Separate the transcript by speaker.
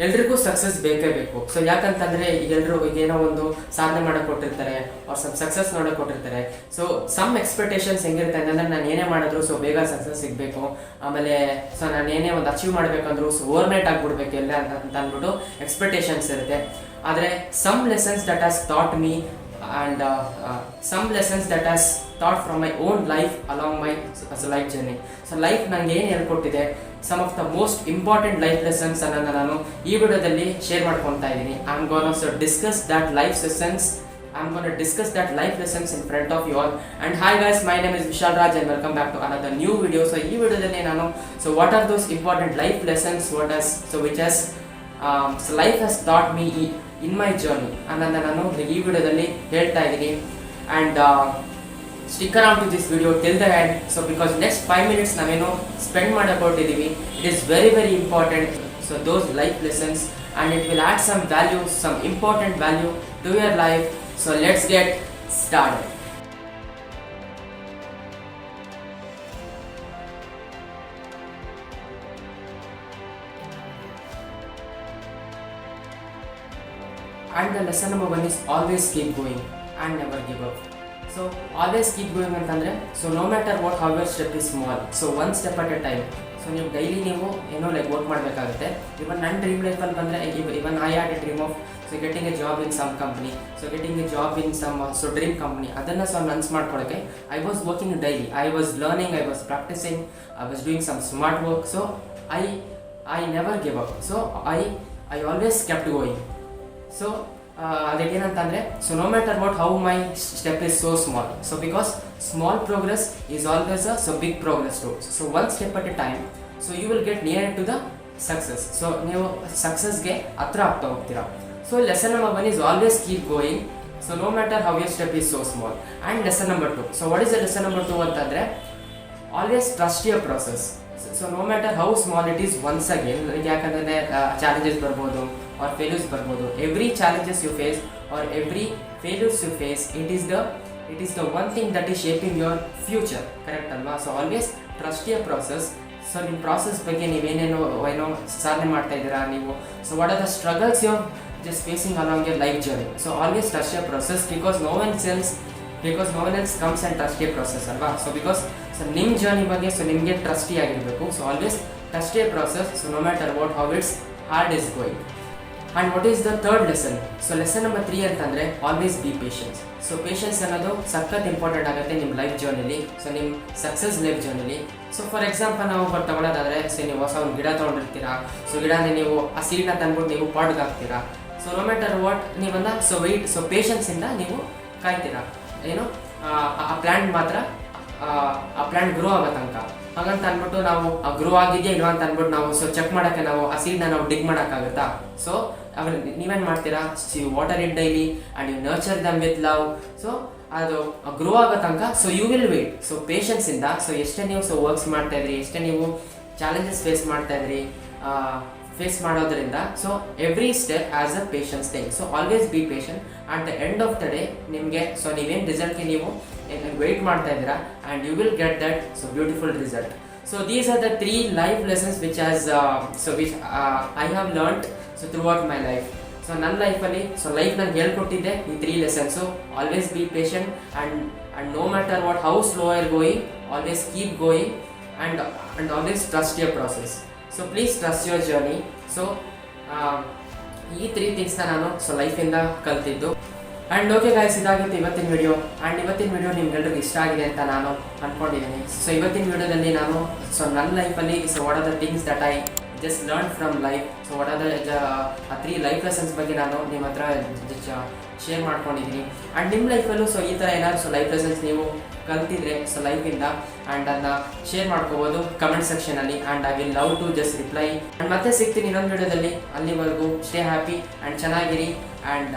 Speaker 1: ಎಲ್ರಿಗೂ ಸಕ್ಸಸ್ ಬೇಕೇ ಬೇಕು. ಸೊ ಯಾಕಂತಂದ್ರೆ ಎಲ್ಲರೂ ಏನೋ ಒಂದು ಸಾಧನೆ ಮಾಡಕ್ ಕೊಟ್ಟಿರ್ತಾರೆ, ಅವ್ರು ಸಕ್ಸಸ್ ನೋಡಕ್ ಕೊಟ್ಟಿರ್ತಾರೆ. ಸೊ ಸಮ್ ಎಕ್ಸ್ಪೆಕ್ಟೇಷನ್ಸ್ ಹೆಂಗಿರುತ್ತೆ ಅಂತಂದ್ರೆ ನಾನು ಏನೇ ಮಾಡಿದ್ರು ಸೊ ಬೇಗ ಸಕ್ಸಸ್ ಸಿಗಬೇಕು, ಆಮೇಲೆ ಸೊ ನಾನು ಏನೇ ಒಂದು ಅಚೀವ್ ಮಾಡಬೇಕಂದ್ರು ಸೊ ಓವರ್ನೈಟ್ ಆಗಿಬಿಡ್ಬೇಕು ಎಲ್ಲ ಅಂತ ಅಂದ್ಬಿಟ್ಟು ಎಕ್ಸ್ಪೆಕ್ಟೇಷನ್ಸ್ ಇರುತ್ತೆ. ಆದರೆ some lessons that has taught me and some lessons that has taught from my own life along my life journey. So life ನಂಗೆ ಏನು ಹೇಳ್ಕೊಟ್ಟಿದೆ, some of the most important life lessons ಅನ್ನೋದನ್ನ ನಾನು ಈ ವಿಡಿಯೋದಲ್ಲಿ ಶೇರ್ ಮಾಡ್ಕೊತಾ ಇದ್ದೀನಿ. I'm gonna discuss that life lessons in front of you all. And hi guys, my name is Vishal Raj and welcome back to another new video. So ಈ ವಿಡಿಯೋದಲ್ಲಿ ನಾನು what are those important life lessons which has life has taught me in my journey ಅನ್ನೋದನ್ನ ನಾನು ಈ ವಿಡಿಯೋದಲ್ಲಿ ಹೇಳ್ತಾ ಇದ್ದೀನಿ. And stick around to this video till the end. So because next 5 minutes ನಾವೇನು ಸ್ಪೆಂಡ್ ಮಾಡಕ್ಕೆ ಹೊರಟಿದ್ದೀವಿ, it is very very important. So those life lessons and it will add some value, some important value to your life. So let's get started. And the lesson number 1 is always keep going and never give up. So always keep going ಅಂತಂದರೆ so no matter what how your step is small, so one step at a time. So ನೀವು daily ನೀವು ಏನೋ work ಮಾಡಬೇಕಾಗುತ್ತೆ. Even ನನ್ನ dream ಲೈಫಲ್ಲಿ ಬಂದರೆ even I had a dream of getting a job in some company, getting a job in some dream company. ಅದನ್ನು ನನ್ಸ್ ಮಾಡ್ಕೊಳ್ಳೋಕ್ಕೆ I was working daily, I was learning, I was practising, I was doing some smart work. So I never give up. So I always kept going. So ಅದಕ್ಕೇನಂತಂದರೆ so no matter what how my step is so small, so because small progress is always big progress too. So one step at a time, so you will get near to the success. So ನೀವು ಸಕ್ಸಸ್ಗೆ ಹತ್ರ ಆಗ್ತಾ ಹೋಗ್ತೀರಾ. So lesson number 1 is always keep going. So no matter how your step is so small. And lesson number 2, so what is the lesson number 2 ಅಂತಂದರೆ always trust your process. So no matter how small it is, once again ಯಾಕಂದರೆ challenges ಬರ್ಬೋದು or failures ಬರ್ಬೋದು. Every challenges you face or every failures you face, it is the one thing that is shaping your future, correct ಅಲ್ವಾ? So always trust your process. So ನಿಮ್ಮ process ಬಗ್ಗೆ ನೀವೇನೇನೋ ಸಾಧನೆ ಮಾಡ್ತಾ ಇದ್ದೀರಾ ನೀವು, so what are the struggles you just facing along your life journey. So always trust your process because no one else comes and trust your process ಅಲ್ವಾ? So because so ನಿಮ್ಮ journey ಬಗ್ಗೆ so ನಿಮಗೆ trusty ಆಗಿರಬೇಕು. So always trust your process. So no matter what how it's hard is going. And what is the third lesson? So lesson number 3 ಅಂತಂದರೆ always be patience. So patience ಅನ್ನೋದು ಸಖತ್ important ಆಗುತ್ತೆ ನಿಮ್ಮ life ಜರ್ನಿಲಿ, so ನಿಮ್ಮ success life ಜರ್ನಿಲಿ. So for example ನಾವು ತಗೊಳ್ಳೋದಾದರೆ so ನೀವು ಹೊಸ ಒಂದು ಗಿಡ ತೊಗೊಂಡಿರ್ತೀರಾ. ಸೊ ಗಿಡನ ನೀವು ಆ ಸೀಡನ್ನ ತಂದ್ಬಿಟ್ಟು ನೀವು ಪಾಟ್ಗೆ ಹಾಕ್ತೀರಾ. ಸೊ ನೋ ಮ್ಯಾಟರ್ ವಾಟ್ ನೀವನ್ನ ಸೊ ವೆಯ್ಟ್, ಸೊ ಪೇಷನ್ಸಿಂದ ನೀವು ಕಾಯ್ತೀರಾ ಏನು ಆ ಪ್ಲ್ಯಾಂಟ್ ಮಾತ್ರ ಆ ಪ್ಲ್ಯಾಂಟ್ ಗ್ರೋ ಆಗೋ ತನಕ. ಹಾಗಂತ ಅಂದ್ಬಿಟ್ಟು ನಾವು ಗ್ರೋ ಆಗಿದೆಯಾ ಇಲ್ವಾ ಅಂತ ಅಂದ್ಬಿಟ್ಟು ನಾವು ಸೊ ಚೆಕ್ ಮಾಡೋಕ್ಕೆ ನಾವು ಆ ಸೀಡ್ನ ನಾವು ಡಿಗ್ ಮಾಡೋಕ್ಕಾಗುತ್ತಾ? ಸೊ ಅವಾಗ ನೀವೇನು ಮಾಡ್ತೀರಾ? You water it daily and you nurture them with love. So ಅದು ಗ್ರೋ ಆಗೋ ತನಕ so you will wait. So ಪೇಷನ್ಸಿಂದ ಸೊ ಎಷ್ಟೇ ನೀವು ಸೊ ವರ್ಕ್ಸ್ ಮಾಡ್ತಾಯಿದ್ರಿ, ಎಷ್ಟೇ ನೀವು ಚಾಲೆಂಜಸ್ ಫೇಸ್ ಮಾಡೋದ್ರಿಂದ so every step as a patience thing. So always be patient. At the end of the day ನಿಮಗೆ ಸೊ ನೀವೇನು ರಿಸಲ್ಟ್ಗೆ ನೀವು ವೆಯ್ಟ್ ಮಾಡ್ತಾ ಇದ್ದೀರಾ and you will get that so beautiful result. So these are the 3 life lessons which I have learned so throughout my life. So ನನ್ನ ಲೈಫಲ್ಲಿ so life ನನಗೆ ಹೇಳ್ಕೊಟ್ಟಿದ್ದೆ ಈ 3 lessons. Always be patient and no matter what how slow are going, always keep going and always trust your process. So please trust your journey. So ಈ 3 ಥಿಂಗ್ಸ್ನ ನಾನು so ಲೈಫಿಂದ ಕಲ್ತಿದ್ದು. And okay guys, ಇದಾಗಿತ್ತು ಇವತ್ತಿನ video. And ಇವತ್ತಿನ video ನಿಮ್ಗೆಲ್ರಿಗೂ ಇಷ್ಟ ಆಗಿದೆ ಅಂತ ನಾನು ಅಂದ್ಕೊಂಡಿದ್ದೀನಿ. ಸೊ ಇವತ್ತಿನ ವಿಡಿಯೋದಲ್ಲಿ ನಾನು ಸೊ ನನ್ನ ಲೈಫಲ್ಲಿ so what are the things that I just learn from life. So what are the 3 life lessons ಬಗ್ಗೆ ನಾನು ನಿಮ್ಮ ಹತ್ರ ಶೇರ್ ಮಾಡ್ಕೊಂಡಿದ್ದೀನಿ. ಆ್ಯಂಡ್ ನಿಮ್ಮ ಲೈಫಲ್ಲೂ ಸೊ ಈ ಥರ ಏನಾದ್ರು ಸೊ ಲೈಫ್ ಲೆಸನ್ಸ್ ನೀವು ಕಲ್ತಿದ್ರೆ ಸೊ ಲೈಫಿಂದ ಆ್ಯಂಡ್ ಅದನ್ನ ಶೇರ್ ಮಾಡ್ಕೋಬೋದು ಕಮೆಂಟ್ ಸೆಕ್ಷನಲ್ಲಿ. And I will love to just reply. And ಮತ್ತೆ ಸಿಗ್ತೀನಿ ಇನ್ನೊಂದು ವಿಡಿಯೋದಲ್ಲಿ. ಅಲ್ಲಿವರೆಗೂ ಸ್ಟೇ ಹ್ಯಾಪಿ ಆ್ಯಂಡ್ ಚೆನ್ನಾಗಿರಿ. ಆ್ಯಂಡ್